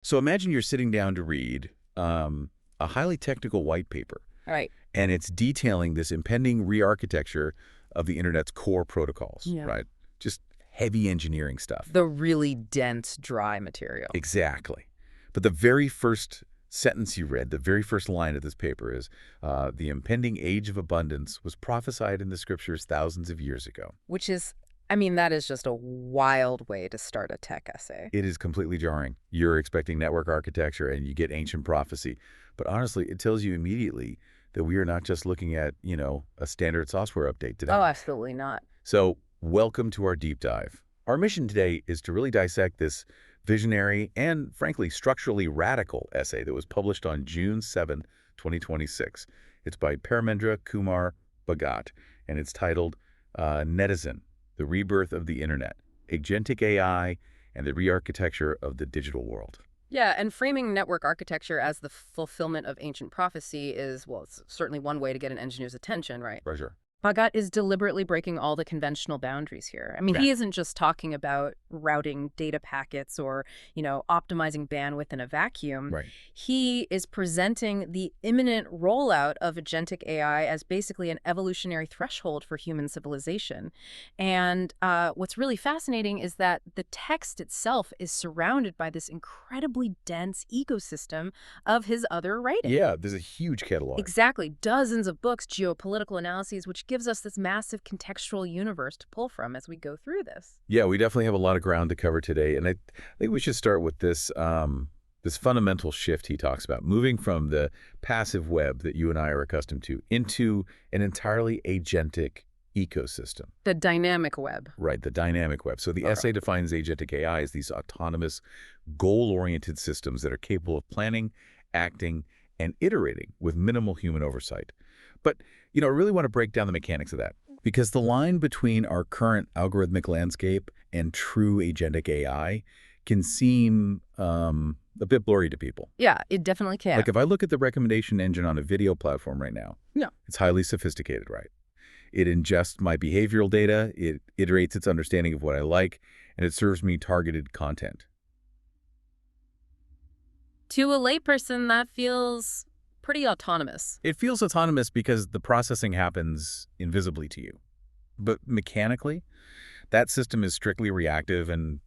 So imagine you're sitting down to read a highly technical white paper, All right. and it's detailing this impending re-architecture of the internet's core protocols, Yeah. right? Just heavy engineering stuff. The really dense, dry material. Exactly. But the very first sentence you read, the very first line of this paper is, the impending age of abundance was prophesied in the scriptures thousands of years ago. Which is, I mean, that is just a wild way to start a tech essay. It is completely jarring. You're expecting network architecture and you get ancient prophecy. But honestly, it tells you immediately that we are not just looking at, a standard software update today. Oh, absolutely not. So welcome to our deep dive. Our mission today is to really dissect this visionary and, frankly, structurally radical essay that was published on June 7, 2026. It's by Paramendra Kumar Bhagat, and it's titled Netizen, The Rebirth of the Internet, Agentic AI, and the Re-Architecture of the Digital World. Yeah, and framing network architecture as the fulfillment of ancient prophecy is, well, it's certainly one way to get an engineer's attention, right? Pleasure. Bhagat is deliberately breaking all the conventional boundaries here. I mean, Yeah. he isn't just talking about routing data packets or, optimizing bandwidth in a vacuum. Right. He is presenting the imminent rollout of agentic AI as basically an evolutionary threshold for human civilization. And what's really fascinating is that the text itself is surrounded by this incredibly dense ecosystem of his other writing. Yeah, there's a huge catalog. Exactly. Dozens of books, geopolitical analyses, which gives us this massive contextual universe to pull from as we go through this. Yeah, we definitely have a lot of ground to cover today, and I think we should start with this this fundamental shift he talks about, moving from the passive web that you and I are accustomed to into an entirely agentic ecosystem. The dynamic web. Right, the dynamic web. So the essay defines agentic AI as these autonomous, goal-oriented systems that are capable of planning, acting, and iterating with minimal human oversight. But, I really want to break down the mechanics of that, because the line between our current algorithmic landscape and true agentic AI can seem a bit blurry to people. Yeah, it definitely can. Like if I look at the recommendation engine on a video platform right now, it's highly sophisticated, right? It ingests my behavioral data, it iterates its understanding of what I like, and it serves me targeted content. To a layperson, that feels pretty autonomous. It feels autonomous because the processing happens invisibly to you. But mechanically, that system is strictly reactive and,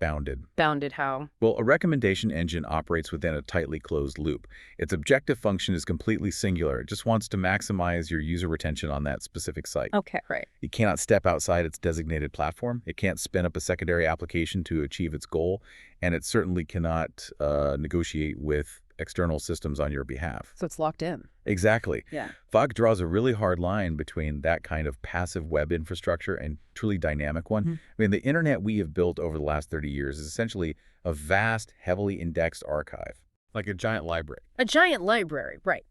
bounded. Bounded how? Well, a recommendation engine operates within a tightly closed loop. Its objective function is completely singular. It just wants to maximize your user retention on that specific site. Okay, right. It cannot step outside its designated platform. It can't spin up a secondary application to achieve its goal. And it certainly cannot negotiate with external systems on your behalf. So it's locked in. Exactly. Yeah. Fogg draws a really hard line between that kind of passive web infrastructure and truly dynamic one. I mean, the internet we have built over the last 30 years is essentially a vast, heavily indexed archive, like a giant library. A giant library, right.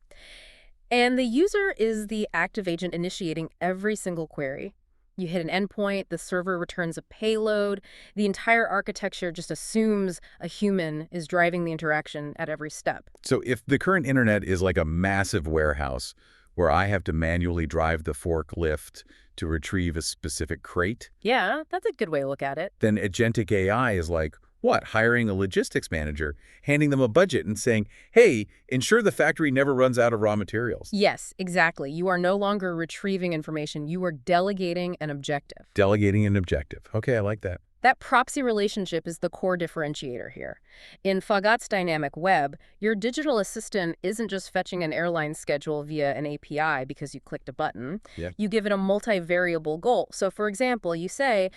And the user is the active agent initiating every single query. You hit an endpoint, the server returns a payload. The entire architecture just assumes a human is driving the interaction at every step. So if the current internet is like a massive warehouse where I have to manually drive the forklift to retrieve a specific crate, Yeah, that's a good way to look at it. then agentic AI is like, what? Hiring a logistics manager, handing them a budget and saying, hey, ensure the factory never runs out of raw materials. Yes, exactly. You are no longer retrieving information. You are delegating an objective. Delegating an objective. Okay, I like that. That proxy relationship is the core differentiator here. In Foggat's dynamic web, your digital assistant isn't just fetching an airline schedule via an API because you clicked a button. Yeah. You give it a multivariable goal. So, for example, you say,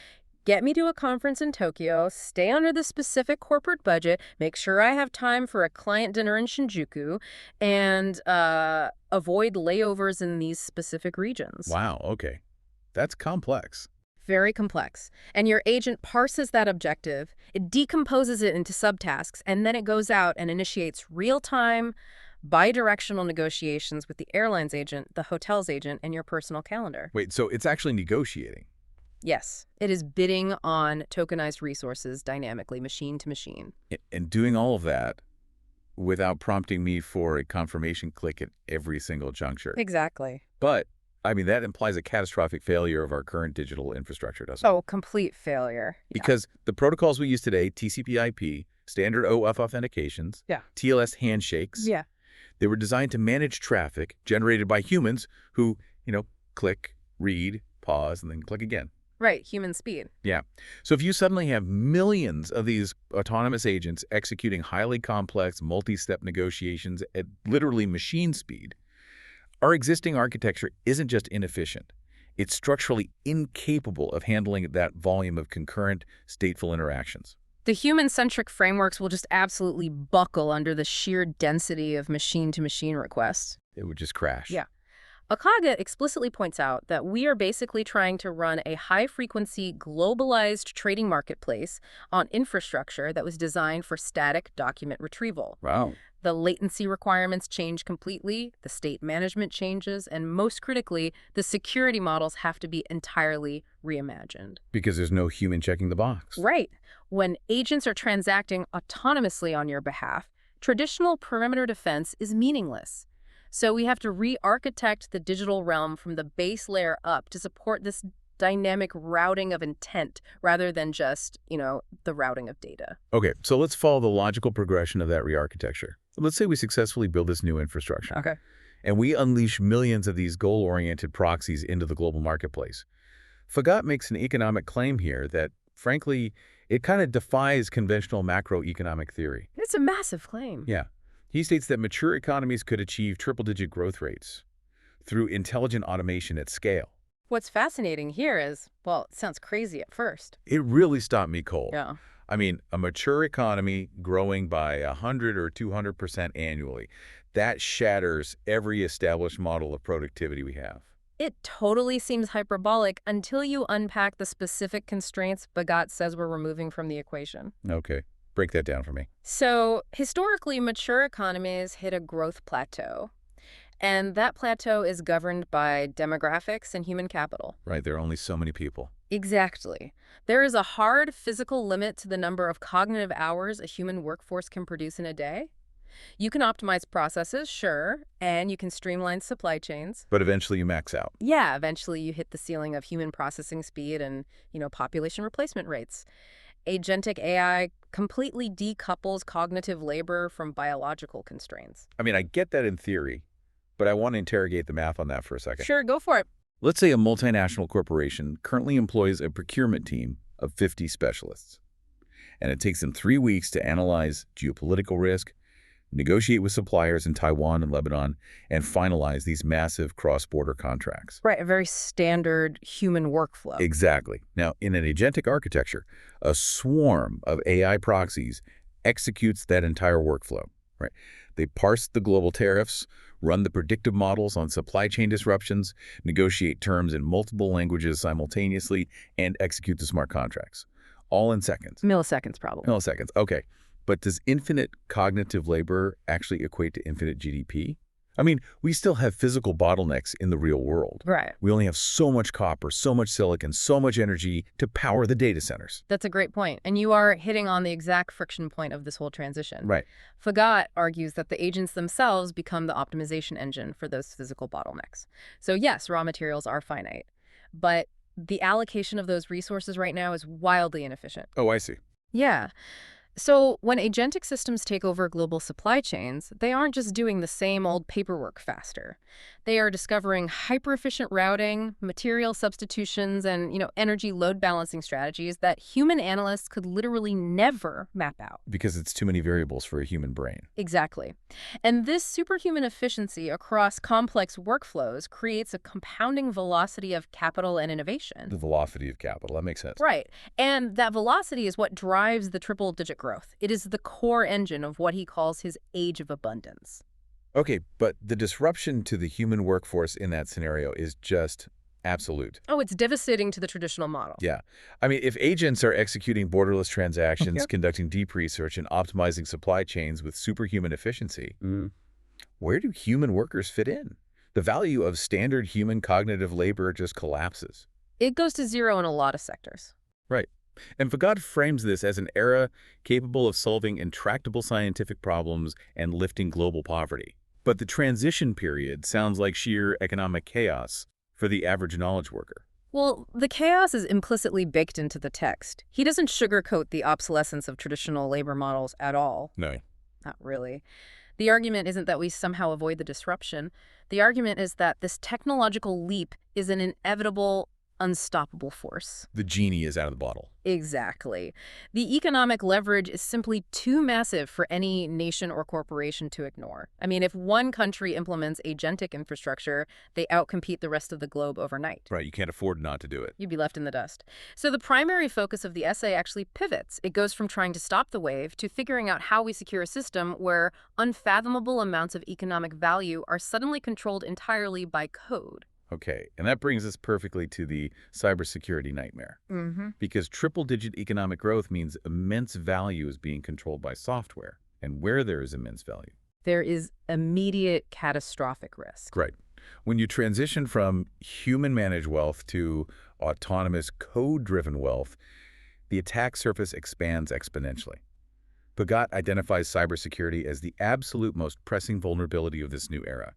get me to a conference in Tokyo, stay under the specific corporate budget, make sure I have time for a client dinner in Shinjuku, and avoid layovers in these specific regions. Wow, okay. That's complex. Very complex. And your agent parses that objective, it decomposes it into subtasks, and then it goes out and initiates real-time, bi-directional negotiations with the airline's agent, the hotel's agent, and your personal calendar. Wait, so it's actually negotiating? Yes, it is bidding on tokenized resources dynamically, machine to machine. And doing all of that without prompting me for a confirmation click at every single juncture. Exactly. But, I mean, that implies a catastrophic failure of our current digital infrastructure, doesn't it? Oh, complete failure. Yeah. Because the protocols we use today, TCP/IP, standard OAuth authentications, Yeah. TLS handshakes. Yeah. They were designed to manage traffic generated by humans who, click, read, pause, and then click again. Right. Human speed. Yeah. So if you suddenly have millions of these autonomous agents executing highly complex multi-step negotiations at literally machine speed, our existing architecture isn't just inefficient. It's structurally incapable of handling that volume of concurrent, stateful interactions. The human-centric frameworks will just absolutely buckle under the sheer density of machine-to-machine requests. It would just crash. Yeah. Akaga explicitly points out that we are basically trying to run a high-frequency, globalized trading marketplace on infrastructure that was designed for static document retrieval. Wow. The latency requirements change completely, the state management changes, and most critically, the security models have to be entirely reimagined. Because there's no human checking the box. Right. When agents are transacting autonomously on your behalf, traditional perimeter defense is meaningless. So we have to re-architect the digital realm from the base layer up to support this dynamic routing of intent rather than just, the routing of data. Okay, so let's follow the logical progression of that re-architecture. Let's say we successfully build this new infrastructure. Okay. And we unleash millions of these goal-oriented proxies into the global marketplace. Fagat makes an economic claim here that, frankly, it kind of defies conventional macroeconomic theory. It's a massive claim. Yeah. He states that mature economies could achieve triple-digit growth rates through intelligent automation at scale. What's fascinating here is, well, it sounds crazy at first. It really stopped me cold. Yeah. I mean, a mature economy growing by 100 or 200% annually, that shatters every established model of productivity we have. It totally seems hyperbolic until you unpack the specific constraints Fagat says we're removing from the equation. Okay, break that down for me. So, historically, mature economies hit a growth plateau. And that plateau is governed by demographics and human capital. Right, there are only so many people. Exactly. There is a hard physical limit to the number of cognitive hours a human workforce can produce in a day. You can optimize processes, sure, and you can streamline supply chains. But eventually you max out. Yeah, eventually you hit the ceiling of human processing speed and, population replacement rates. Agentic AI completely decouples cognitive labor from biological constraints. I mean, I get that in theory, but I want to interrogate the math on that for a second. Sure, go for it. Let's say a multinational corporation currently employs a procurement team of 50 specialists, and it takes them 3 weeks to analyze geopolitical risk, negotiate with suppliers in Taiwan and Lebanon, and finalize these massive cross-border contracts. Right, a very standard human workflow. Exactly. Now, in an agentic architecture, a swarm of AI proxies executes that entire workflow. Right? They parse the global tariffs, run the predictive models on supply chain disruptions, negotiate terms in multiple languages simultaneously, and execute the smart contracts. All in seconds. Milliseconds, probably. Milliseconds, okay. But does infinite cognitive labor actually equate to infinite GDP? I mean, we still have physical bottlenecks in the real world. Right. We only have so much copper, so much silicon, so much energy to power the data centers. That's a great point. And you are hitting on the exact friction point of this whole transition. Right. Fagat argues that the agents themselves become the optimization engine for those physical bottlenecks. So yes, raw materials are finite, but the allocation of those resources right now is wildly inefficient. Oh, I see. Yeah. So when agentic systems take over global supply chains, they aren't just doing the same old paperwork faster. They are discovering hyper-efficient routing, material substitutions, and, energy load balancing strategies that human analysts could literally never map out. Because it's too many variables for a human brain. Exactly. And this superhuman efficiency across complex workflows creates a compounding velocity of capital and innovation. The velocity of capital, that makes sense. Right. And that velocity is what drives the triple-digit growth. It is the core engine of what he calls his age of abundance. Okay, but the disruption to the human workforce in that scenario is just absolute. Oh, it's devastating to the traditional model. Yeah. I mean, if agents are executing borderless transactions, conducting deep research, and optimizing supply chains with superhuman efficiency, where do human workers fit in? The value of standard human cognitive labor just collapses. It goes to zero in a lot of sectors. Right. And Fagat frames this as an era capable of solving intractable scientific problems and lifting global poverty. But the transition period sounds like sheer economic chaos for the average knowledge worker. Well, the chaos is implicitly baked into the text. He doesn't sugarcoat the obsolescence of traditional labor models at all. No. Not really. The argument isn't that we somehow avoid the disruption. The argument is that this technological leap is an inevitable, unstoppable force. The genie is out of the bottle. Exactly. The economic leverage is simply too massive for any nation or corporation to ignore. I mean, if one country implements agentic infrastructure, they outcompete the rest of the globe overnight. Right, you can't afford not to do it. You'd be left in the dust. So the primary focus of the essay actually pivots. It goes from trying to stop the wave to figuring out how we secure a system where unfathomable amounts of economic value are suddenly controlled entirely by code. Okay, and that brings us perfectly to the cybersecurity nightmare. Because triple-digit economic growth means immense value is being controlled by software. And where there is immense value. There is immediate catastrophic risk. Right. When you transition from human-managed wealth to autonomous, code-driven wealth, the attack surface expands exponentially. Pagat identifies cybersecurity as the absolute most pressing vulnerability of this new era.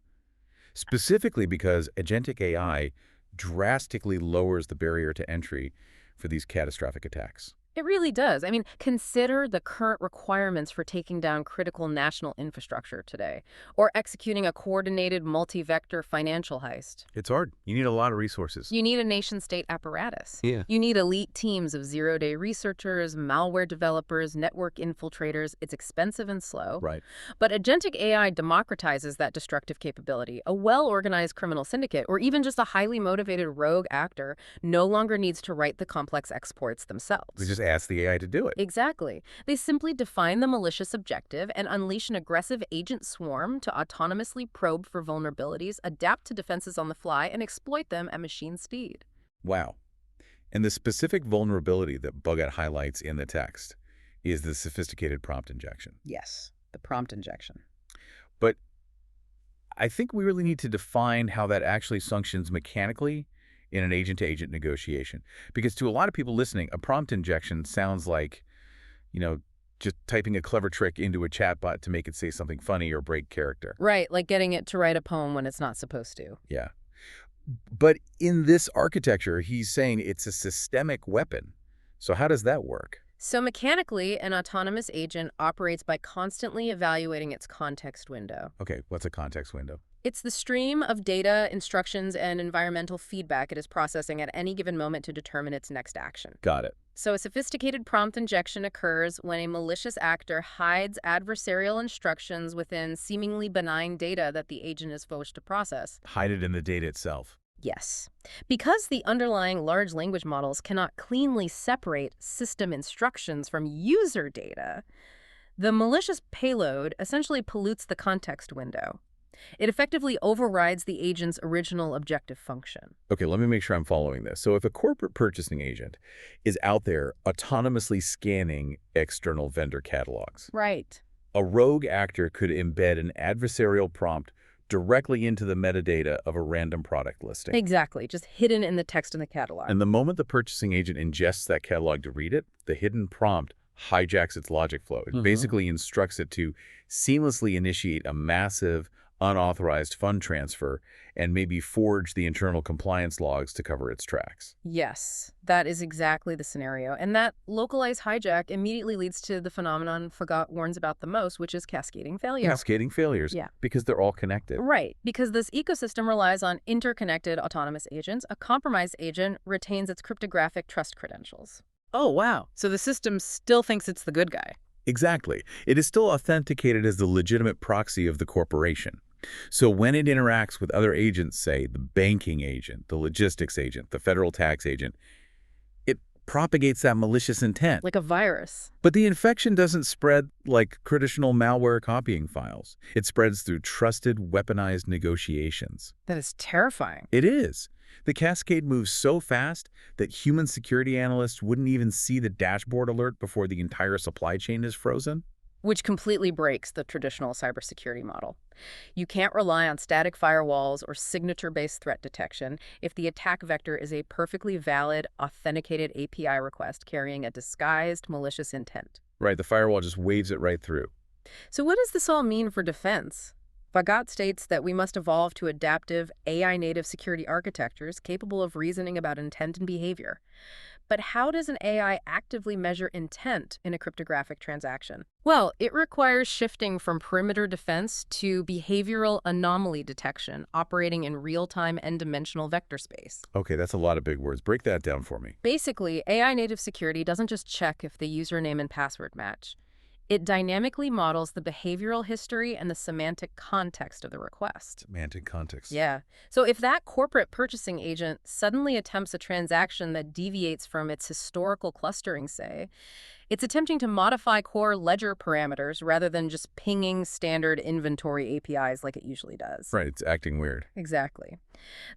Specifically because agentic AI drastically lowers the barrier to entry for these catastrophic attacks. It really does. I mean, consider the current requirements for taking down critical national infrastructure today, or executing a coordinated multi-vector financial heist. It's hard. You need a lot of resources. You need a nation-state apparatus. Yeah. You need elite teams of zero-day researchers, malware developers, network infiltrators. It's expensive and slow. Right. But agentic AI democratizes that destructive capability. A well-organized criminal syndicate, or even just a highly motivated rogue actor, no longer needs to write the complex exploits themselves. They just ask the AI to do it. Exactly. They simply define the malicious objective and unleash an aggressive agent swarm to autonomously probe for vulnerabilities, adapt to defenses on the fly, and exploit them at machine speed. Wow. And the specific vulnerability that Bogat highlights in the text is the sophisticated prompt injection. Yes, the prompt injection. But I think we really need to define how that actually functions mechanically in an agent-to-agent negotiation. Because to a lot of people listening, a prompt injection sounds like, just typing a clever trick into a chatbot to make it say something funny or break character. Right, like getting it to write a poem when it's not supposed to. Yeah. But in this architecture, he's saying it's a systemic weapon. So how does that work? So mechanically, an autonomous agent operates by constantly evaluating its context window. Okay, what's a context window? It's the stream of data, instructions, and environmental feedback it is processing at any given moment to determine its next action. Got it. So a sophisticated prompt injection occurs when a malicious actor hides adversarial instructions within seemingly benign data that the agent is forced to process. Hide it in the data itself. Yes. Because the underlying large language models cannot cleanly separate system instructions from user data, the malicious payload essentially pollutes the context window. It effectively overrides the agent's original objective function. Okay, let me make sure I'm following this. So if a corporate purchasing agent is out there autonomously scanning external vendor catalogs, Right. a rogue actor could embed an adversarial prompt directly into the metadata of a random product listing. Exactly, just hidden in the text in the catalog. And the moment the purchasing agent ingests that catalog to read it, the hidden prompt hijacks its logic flow. It basically instructs it to seamlessly initiate a massive, unauthorized fund transfer and maybe forge the internal compliance logs to cover its tracks. Yes, that is exactly the scenario. And that localized hijack immediately leads to the phenomenon Fagot warns about the most, which is cascading failure. Cascading failures. Yeah. Because they're all connected. Right, because this ecosystem relies on interconnected autonomous agents. A compromised agent retains its cryptographic trust credentials. Oh, wow. So the system still thinks it's the good guy. Exactly. It is still authenticated as the legitimate proxy of the corporation. So when it interacts with other agents, say the banking agent, the logistics agent, the federal tax agent, it propagates that malicious intent. Like a virus. But the infection doesn't spread like traditional malware copying files. It spreads through trusted, weaponized negotiations. That is terrifying. It is. The cascade moves so fast that human security analysts wouldn't even see the dashboard alert before the entire supply chain is frozen. Which completely breaks the traditional cybersecurity model. You can't rely on static firewalls or signature-based threat detection if the attack vector is a perfectly valid, authenticated API request carrying a disguised, malicious intent. Right, the firewall just waves it right through. So what does this all mean for defense? Fagat states that we must evolve to adaptive, AI-native security architectures capable of reasoning about intent and behavior. But how does an AI actively measure intent in a cryptographic transaction? Well, it requires shifting from perimeter defense to behavioral anomaly detection, operating in real-time n-dimensional vector space. Okay, that's a lot of big words. Break that down for me. Basically, AI native security doesn't just check if the username and password match. It dynamically models the behavioral history and the semantic context of the request. Semantic context. Yeah. So if that corporate purchasing agent suddenly attempts a transaction that deviates from its historical clustering, say, it's attempting to modify core ledger parameters rather than just pinging standard inventory APIs like it usually does. Right, it's acting weird. Exactly.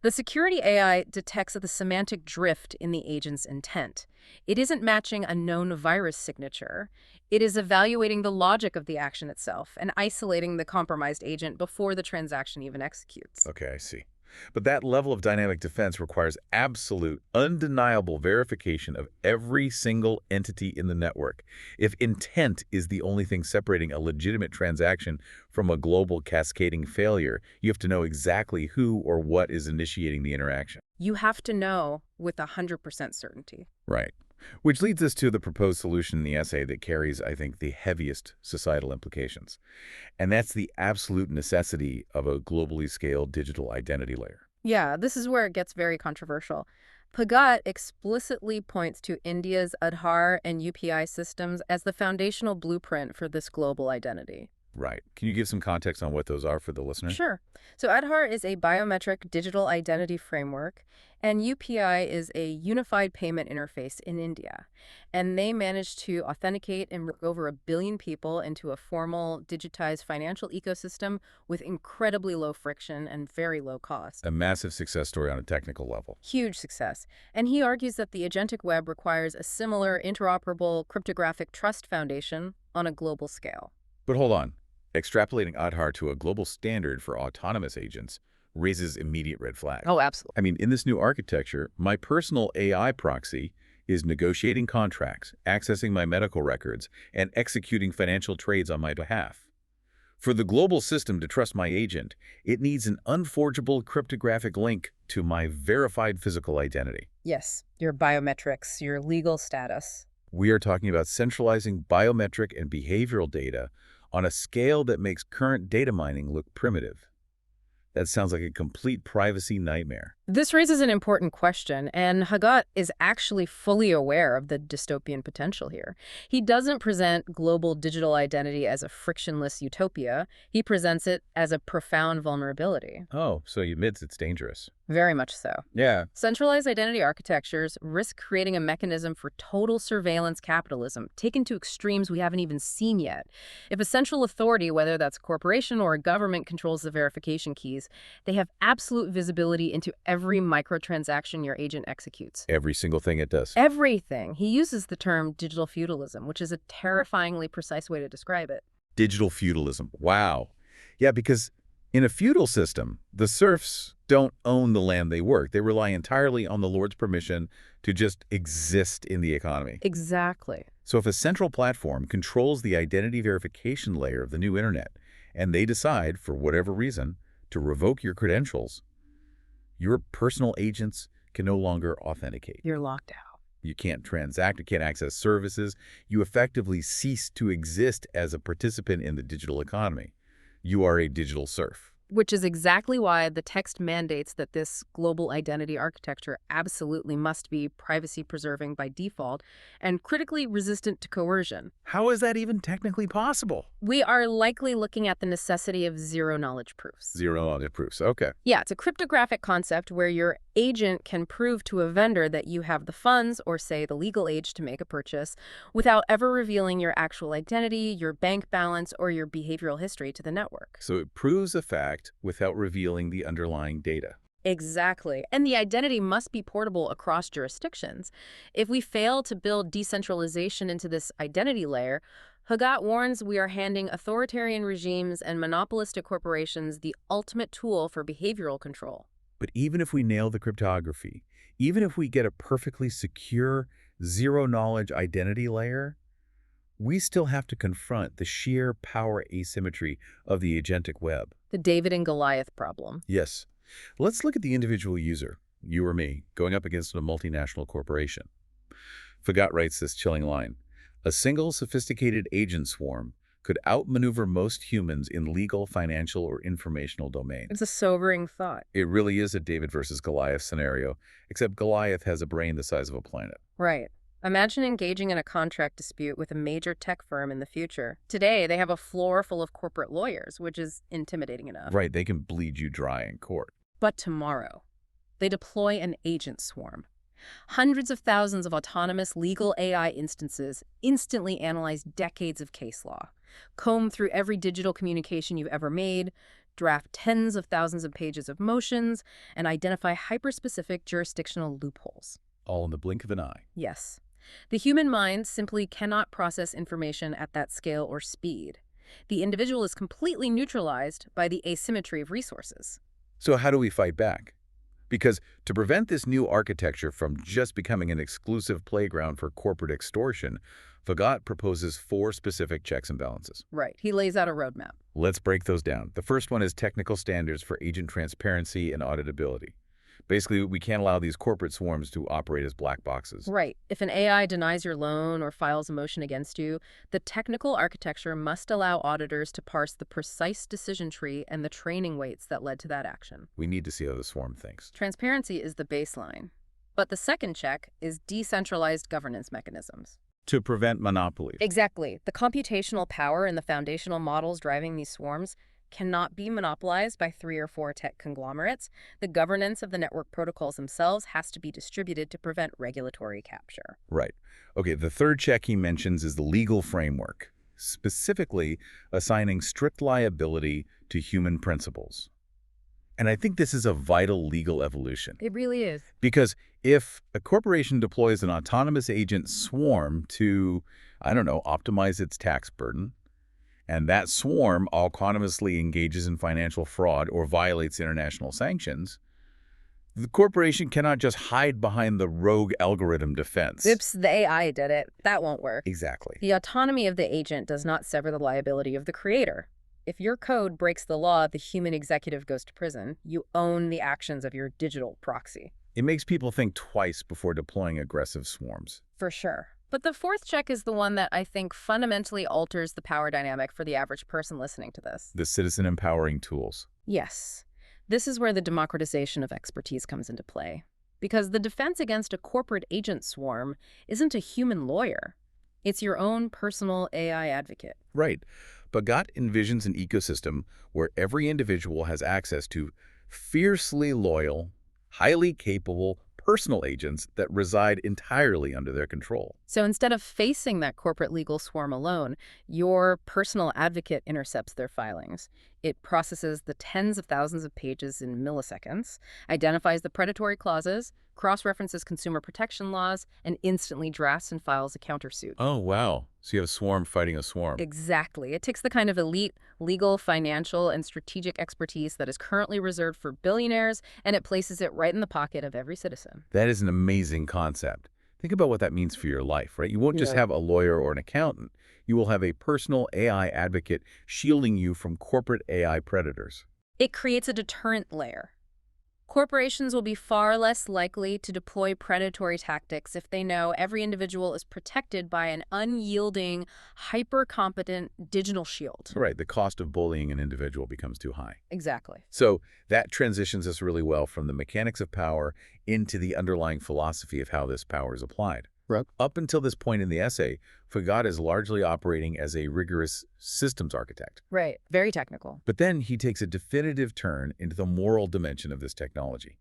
The security AI detects the semantic drift in the agent's intent. It isn't matching a known virus signature. It is evaluating the logic of the action itself and isolating the compromised agent before the transaction even executes. Okay, I see. But that level of dynamic defense requires absolute, undeniable verification of every single entity in the network. If intent is the only thing separating a legitimate transaction from a global cascading failure, you have to know exactly who or what is initiating the interaction. You have to know with 100% certainty. Right. Which leads us to the proposed solution in the essay that carries, I think, the heaviest societal implications. And that's the absolute necessity of a globally scaled digital identity layer. Yeah, this is where it gets very controversial. Pagat explicitly points to India's Aadhaar and UPI systems as the foundational blueprint for this global identity. Right. Can you give some context on what those are for the listener? Sure. So Aadhaar is a biometric digital identity framework, and UPI is a unified payment interface in India. And they managed to authenticate and bring over 1 billion people into a formal, digitized financial ecosystem with incredibly low friction and very low cost. A massive success story on a technical level. Huge success. And he argues that the agentic web requires a similar interoperable cryptographic trust foundation on a global scale. But hold on. Extrapolating Aadhaar to a global standard for autonomous agents raises immediate red flags. Oh, absolutely. I mean, in this new architecture, my personal AI proxy is negotiating contracts, accessing my medical records, and executing financial trades on my behalf. For the global system to trust my agent, it needs an unforgeable cryptographic link to my verified physical identity. Yes, your biometrics, your legal status. We are talking about centralizing biometric and behavioral data on a scale that makes current data mining look primitive. That sounds like a complete privacy nightmare. This raises an important question, and Hagat is actually fully aware of the dystopian potential here. He doesn't present global digital identity as a frictionless utopia. He presents it as a profound vulnerability. Oh, so he admits it's dangerous. Very much so. Yeah. Centralized identity architectures risk creating a mechanism for total surveillance capitalism, taken to extremes we haven't even seen yet. If a central authority, whether that's a corporation or a government, controls the verification keys, they have absolute visibility into every microtransaction your agent executes. Every single thing it does. Everything. He uses the term digital feudalism, which is a terrifyingly precise way to describe it. Digital feudalism. Wow. Yeah, because in a feudal system, the serfs don't own the land they work. They rely entirely on the lord's permission to just exist in the economy. Exactly. So if a central platform controls the identity verification layer of the new internet, and they decide, for whatever reason, to revoke your credentials, your personal agents can no longer authenticate. You're locked out. You can't transact, you can't access services. You effectively cease to exist as a participant in the digital economy. You are a digital serf. Which is exactly why the text mandates that this global identity architecture absolutely must be privacy-preserving by default and critically resistant to coercion. How is that even technically possible? We are likely looking at the necessity of zero-knowledge proofs. Zero-knowledge proofs, okay. Yeah, it's a cryptographic concept where your agent can prove to a vendor that you have the funds or, say, the legal age to make a purchase without ever revealing your actual identity, your bank balance, or your behavioral history to the network. So it proves a fact without revealing the underlying data. Exactly. And the identity must be portable across jurisdictions. If we fail to build decentralization into this identity layer, Hagat warns we are handing authoritarian regimes and monopolistic corporations the ultimate tool for behavioral control. But even if we nail the cryptography, even if we get a perfectly secure, zero-knowledge identity layer, we still have to confront the sheer power asymmetry of the agentic web. The David and Goliath problem. Yes. Let's look at the individual user, you or me, going up against a multinational corporation. Fagat writes this chilling line: "A single sophisticated agent swarm could outmaneuver most humans in legal, financial, or informational domains." It's a sobering thought. It really is a David versus Goliath scenario, except Goliath has a brain the size of a planet. Right. Imagine engaging in a contract dispute with a major tech firm in the future. Today, they have a floor full of corporate lawyers, which is intimidating enough. Right, they can bleed you dry in court. But tomorrow, they deploy an agent swarm. Hundreds of thousands of autonomous legal AI instances instantly analyze decades of case law, comb through every digital communication you've ever made, draft tens of thousands of pages of motions, and identify hyperspecific jurisdictional loopholes. All in the blink of an eye. Yes. The human mind simply cannot process information at that scale or speed. The individual is completely neutralized by the asymmetry of resources. So how do we fight back? Because to prevent this new architecture from just becoming an exclusive playground for corporate extortion, Fagat proposes 4 specific checks and balances. Right. He lays out a roadmap. Let's break those down. The first one is technical standards for agent transparency and auditability. Basically, we can't allow these corporate swarms to operate as black boxes. Right. If an AI denies your loan or files a motion against you, the technical architecture must allow auditors to parse the precise decision tree and the training weights that led to that action. We need to see how the swarm thinks. Transparency is the baseline. But the second check is decentralized governance mechanisms. To prevent monopolies. Exactly. The computational power in the foundational models driving these swarms cannot be monopolized by 3 or 4 tech conglomerates. The governance of the network protocols themselves has to be distributed to prevent regulatory capture. Right. Okay, the third check he mentions is the legal framework, specifically assigning strict liability to human principles. And I think this is a vital legal evolution. It really is. Because if a corporation deploys an autonomous agent swarm to, I don't know, optimize its tax burden, and that swarm autonomously engages in financial fraud or violates international sanctions, the corporation cannot just hide behind the rogue algorithm defense. Oops, the AI did it. That won't work. Exactly. The autonomy of the agent does not sever the liability of the creator. If your code breaks the law, the human executive goes to prison. You own the actions of your digital proxy. It makes people think twice before deploying aggressive swarms. For sure. But the fourth check is the one that I think fundamentally alters the power dynamic for the average person listening to this. The citizen empowering tools. Yes. This is where the democratization of expertise comes into play. Because the defense against a corporate agent swarm isn't a human lawyer. It's your own personal AI advocate. Right. Bagat envisions an ecosystem where every individual has access to fiercely loyal, highly capable personal agents that reside entirely under their control. So instead of facing that corporate legal swarm alone, your personal advocate intercepts their filings. It processes the tens of thousands of pages in milliseconds, identifies the predatory clauses, cross-references consumer protection laws, and instantly drafts and files a countersuit. Oh, wow. So you have a swarm fighting a swarm. Exactly. It takes the kind of elite legal, financial, and strategic expertise that is currently reserved for billionaires, and it places it right in the pocket of every citizen. That is an amazing concept. Think about what that means for your life, right? You won't just have a lawyer or an accountant. You will have a personal AI advocate shielding you from corporate AI predators. It creates a deterrent layer. Corporations will be far less likely to deploy predatory tactics if they know every individual is protected by an unyielding, hyper-competent digital shield. Right, the cost of bullying an individual becomes too high. Exactly. So that transitions us really well from the mechanics of power into the underlying philosophy of how this power is applied. Right. Up until this point in the essay, Fagat is largely operating as a rigorous systems architect. Right. Very technical. But then he takes a definitive turn into the moral dimension of this technology.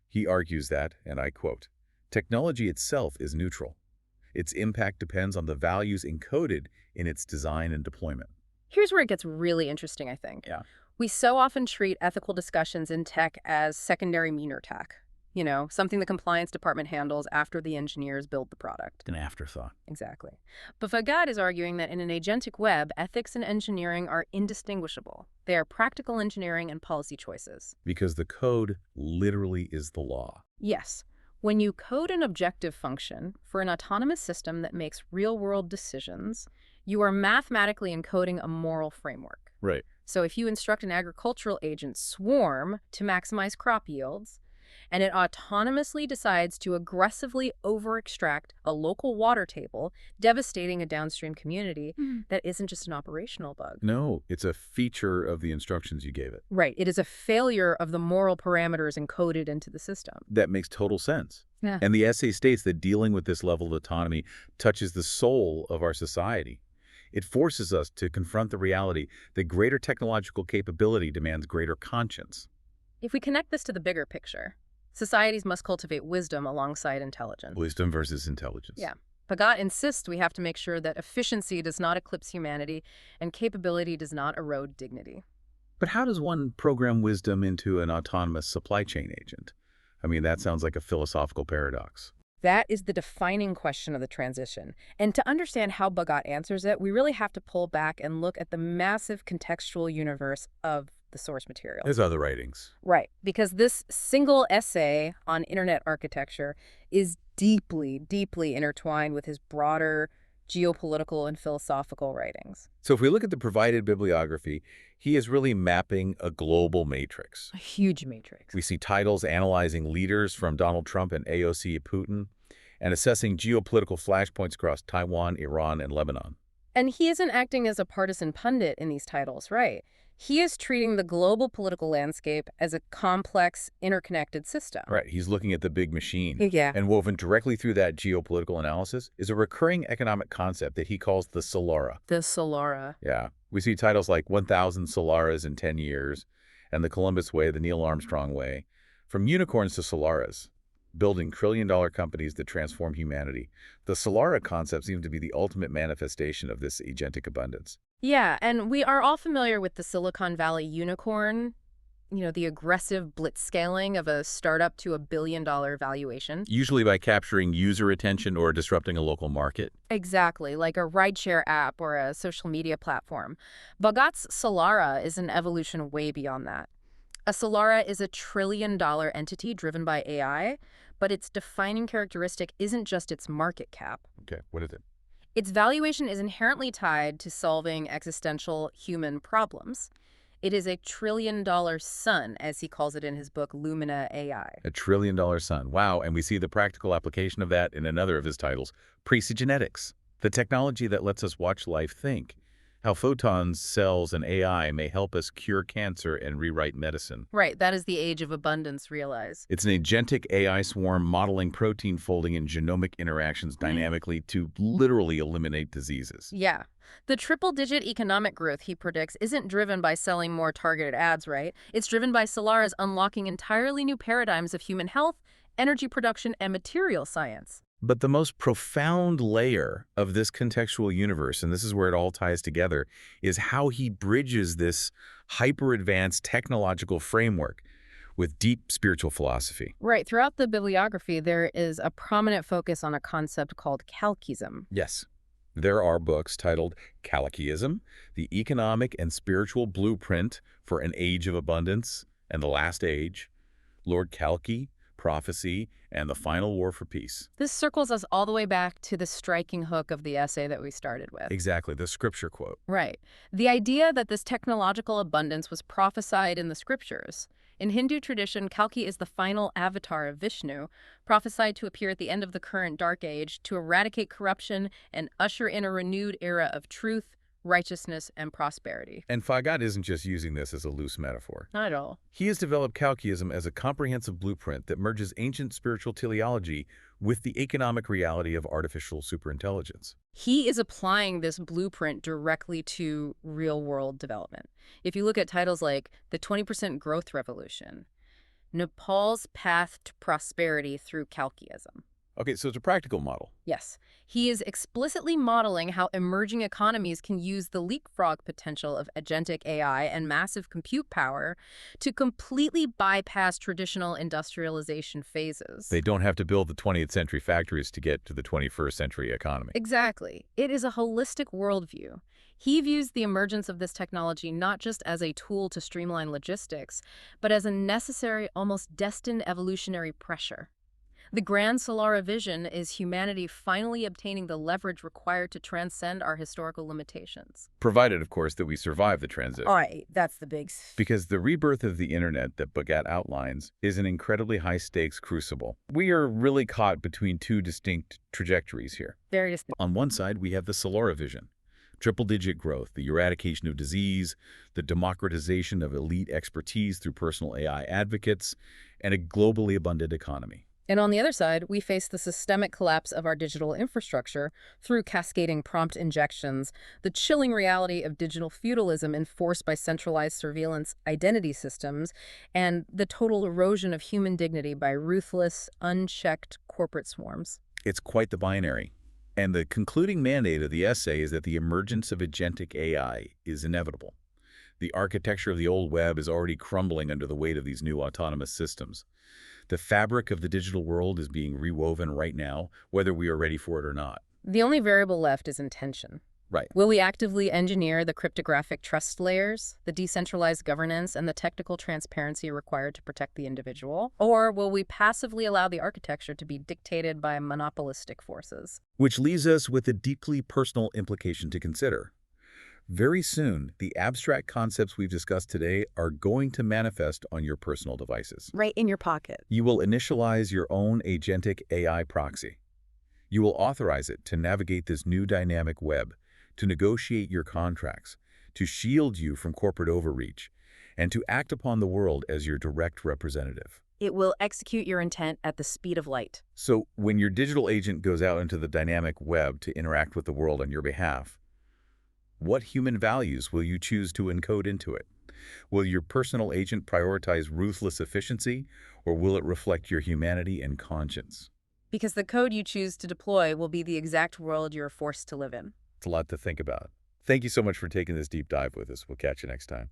He argues that, and I quote, "Technology itself is neutral. Its impact depends on the values encoded in its design and deployment." Here's where it gets really interesting, I think. Yeah. We so often treat ethical discussions in tech as secondary meaner tech. You know, something the compliance department handles after the engineers build the product. An afterthought. Exactly. But Fagat is arguing that in an agentic web, ethics and engineering are indistinguishable. They are practical engineering and policy choices. Because the code literally is the law. Yes. When you code an objective function for an autonomous system that makes real-world decisions, You are mathematically encoding a moral framework. Right. So if you instruct an agricultural agent swarm to maximize crop yields, and it autonomously decides to aggressively over-extract a local water table, devastating a downstream community, that isn't just an operational bug. No, it's a feature of the instructions you gave it. Right. It is a failure of the moral parameters encoded into the system. That makes total sense. Yeah. And the essay states that dealing with this level of autonomy touches the soul of our society. It forces us to confront the reality that greater technological capability demands greater conscience. If we connect this to the bigger picture, societies must cultivate wisdom alongside intelligence. Wisdom versus intelligence. Yeah. Bhagat insists we have to make sure that efficiency does not eclipse humanity and capability does not erode dignity. But how does one program wisdom into an autonomous supply chain agent? I mean, that sounds like a philosophical paradox. That is the defining question of the transition. And to understand how Bhagat answers it, we really have to pull back and look at the massive contextual universe of the source material. There's other writings. Right, because this single essay on internet architecture is deeply, deeply intertwined with his broader geopolitical and philosophical writings. So if we look at the provided bibliography, he is really mapping a global matrix. A huge matrix. We see titles analyzing leaders from Donald Trump and AOC Putin and assessing geopolitical flashpoints across Taiwan, Iran, and Lebanon. And he isn't acting as a partisan pundit in these titles, right? He is treating the global political landscape as a complex, interconnected system. Right, he's looking at the big machine. Yeah. And woven directly through that geopolitical analysis is a recurring economic concept that he calls the Solara. The Solara. Yeah, we see titles like 1,000 Solaras in 10 years and the Columbus Way, the Neil Armstrong Way. From unicorns to Solaras, building trillion-dollar companies that transform humanity. The Solara concept seems to be the ultimate manifestation of this agentic abundance. Yeah, and we are all familiar with the Silicon Valley unicorn, the aggressive blitzscaling of a startup to $1 billion valuation. Usually by capturing user attention or disrupting a local market. Exactly, like a rideshare app or a social media platform. Bhagat's Solara is an evolution way beyond that. A Solara is a trillion-dollar entity driven by AI, but its defining characteristic isn't just its market cap. Okay, what is it? Its valuation is inherently tied to solving existential human problems. It is a trillion-dollar sun, as he calls it in his book, Lumina AI. A trillion-dollar sun. Wow, and we see the practical application of that in another of his titles, Precigenetics, the technology that lets us watch life think. How photons, cells, and AI may help us cure cancer and rewrite medicine. Right, that is the age of abundance realized. It's an agentic AI swarm modeling protein folding and genomic interactions dynamically to literally eliminate diseases. Yeah. The triple-digit economic growth he predicts isn't driven by selling more targeted ads, right? It's driven by Solara's unlocking entirely new paradigms of human health, energy production, and material science. But the most profound layer of this contextual universe, and this is where it all ties together, is how he bridges this hyper-advanced technological framework with deep spiritual philosophy. Right. Throughout the bibliography, there is a prominent focus on a concept called Kalkism. Yes. There are books titled Kalkiism, the Economic and Spiritual Blueprint for an Age of Abundance and the Last Age, Lord Kalki, Prophecy, and the Final War for Peace. This circles us all the way back to the striking hook of the essay that we started with. Exactly, the scripture quote. Right. The idea that this technological abundance was prophesied in the scriptures. In Hindu tradition, Kalki is the final avatar of Vishnu, prophesied to appear at the end of the current dark age to eradicate corruption and usher in a renewed era of truth, righteousness, and prosperity. And Bhagat isn't just using this as a loose metaphor. Not at all. He has developed Kalkiism as a comprehensive blueprint that merges ancient spiritual teleology with the economic reality of artificial superintelligence. He is applying this blueprint directly to real-world development. If you look at titles like The 20% Growth Revolution, Nepal's Path to Prosperity Through Kalkiism. Okay, so it's a practical model. Yes. He is explicitly modeling how emerging economies can use the leapfrog potential of agentic AI and massive compute power to completely bypass traditional industrialization phases. They don't have to build the 20th century factories to get to the 21st century economy. Exactly. It is a holistic worldview. He views the emergence of this technology not just as a tool to streamline logistics, but as a necessary, almost destined evolutionary pressure. The grand Solara vision is humanity finally obtaining the leverage required to transcend our historical limitations. Provided, of course, that we survive the transition. All right, that's the big... Because the rebirth of the internet that Bagat outlines is an incredibly high-stakes crucible. We are really caught between two distinct trajectories here. Very distinct. On one side, we have the Solara vision. Triple-digit growth, the eradication of disease, the democratization of elite expertise through personal AI advocates, and a globally abundant economy. And on the other side, we face the systemic collapse of our digital infrastructure through cascading prompt injections, the chilling reality of digital feudalism enforced by centralized surveillance identity systems, and the total erosion of human dignity by ruthless, unchecked corporate swarms. It's quite the binary. And the concluding mandate of the essay is that the emergence of agentic AI is inevitable. The architecture of the old web is already crumbling under the weight of these new autonomous systems. The fabric of the digital world is being rewoven right now, whether we are ready for it or not. The only variable left is intention. Right. Will we actively engineer the cryptographic trust layers, the decentralized governance, and the technical transparency required to protect the individual? Or will we passively allow the architecture to be dictated by monopolistic forces? Which leaves us with a deeply personal implication to consider. Very soon, the abstract concepts we've discussed today are going to manifest on your personal devices. Right in your pocket. You will initialize your own agentic AI proxy. You will authorize it to navigate this new dynamic web, to negotiate your contracts, to shield you from corporate overreach, and to act upon the world as your direct representative. It will execute your intent at the speed of light. So when your digital agent goes out into the dynamic web to interact with the world on your behalf, what human values will you choose to encode into it? Will your personal agent prioritize ruthless efficiency, or will it reflect your humanity and conscience? Because the code you choose to deploy will be the exact world you're forced to live in. It's a lot to think about. Thank you so much for taking this deep dive with us. We'll catch you next time.